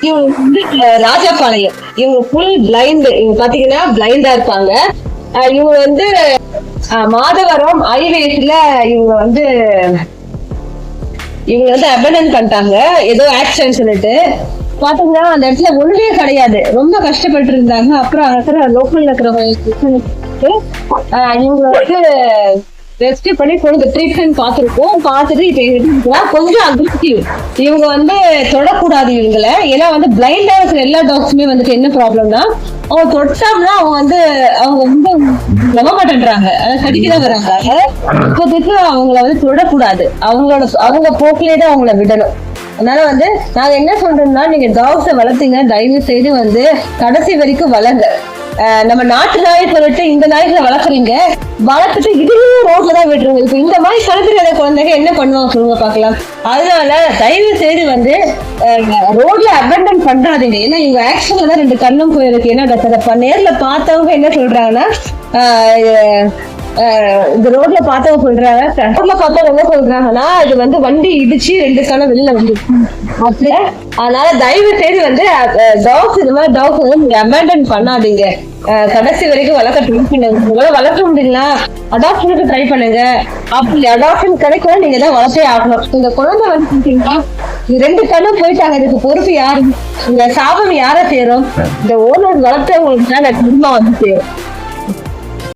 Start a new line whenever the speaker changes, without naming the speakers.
இவங்க வந்து ராஜபாளையம். இவங்க ஃபுல் பிளைண்ட். இவங்க பாத்தீங்கன்னா பிளைண்டா இருப்பாங்க. இவங்க வந்து மாதவரம் ஹைவேஸ்ல இவங்க வந்து அபண்டன்ட் பண்ணிட்டாங்க, ஏதோ ஆக்சிடென்ட் சொல்லிட்டு. பாத்தீங்கன்னா அந்த இடத்துல ஒண்ணுமே கிடையாது, ரொம்ப கஷ்டப்பட்டு இருந்தாங்க. அப்புறம் இருக்கிற லோக்கல்ல இருக்கிறவங்க இவங்க வந்து ரெஸ்கியூ பண்ணி கொண்டு ட்ரீட்மெண்ட் பார்த்துருக்கோம். பார்த்துட்டு இப்ப கொஞ்சம் அக்ரெசிவ். இவங்க வந்து தொடக்கூடாது இவங்களை. ஏன்னா வந்து பிளைண்டா இருக்கிற எல்லா டாக்ஸுமே வந்துட்டு என்ன ப்ராப்ளம்னா, அவங்க தொட்டாங்கன்னா அவங்க வந்து நம்ப மாட்டேன்றாங்க, கடிக்கதான் வராங்க. இப்போதைக்கு அவங்கள வந்து தொடக்கூடாது, அவங்க போக்கிலே தான் அவங்கள விடணும். அதனால வந்து நாங்க என்ன சொல்றோம்னா, நீங்க டாக்ஸை வளர்த்தீங்க, தயவு செய்து வந்து கடைசி வரைக்கும் வளர்ங்க. நம்ம நாட்டு நாய் சொல்லிட்டு இந்த நாய்களை வளர்க்குறீங்க, வளர்த்துட்டு இதுலயும் ரோட்ல தான் விட்டுருங்க. இப்ப இந்த மாதிரி கலந்துக்கிற குழந்தைங்க என்ன பண்ணுவாங்க சொல்லுங்க பாக்கலாம். அதனால தயவு செய்து வந்து ரோட்ல அபண்டன் பண்றாதீங்க. ஏன்னா இவங்க ஆக்சுவலா தான் 2 கண்ணும் போயிருக்கு. ஏன்னா நேர்ல பார்த்தவங்க என்ன சொல்றாங்கன்னா, இந்த ரோட்ல பார்த்தவங்க சொல்றாங்க, ரோட்ல பார்த்தவங்க என்ன சொல்றாங்கன்னா, இது வந்து வண்டி இடிச்சு 2 கணம் வெளியில வந்து. அதனால தயவு செய்து வந்து டாக்ஸ், இந்த மாதிரி டாக்ஸ் வந்து நீங்க அபேண்டன் பண்ணாதீங்க. கடைசி வரைக்கும் வளர்க்க ட்ரை பண்ணுங்க. உங்களால வளர்க்க முடியல, அடாப்ஷனுக்கு ட்ரை பண்ணுங்க. அப்படி அடாப்ஷன் கிடைக்கும், நீங்க தான் வளர்த்தே ஆகணும். இந்த குழந்தை வந்து 2 கண்ணும் போயிட்டாங்க, இதுக்கு பொறுப்பு யாரு? இந்த சாபம் யாரை சேரும்? இந்த ஓனர் வளர்த்தவங்களுக்கு தான் குடும்பம் வந்து சேரும்.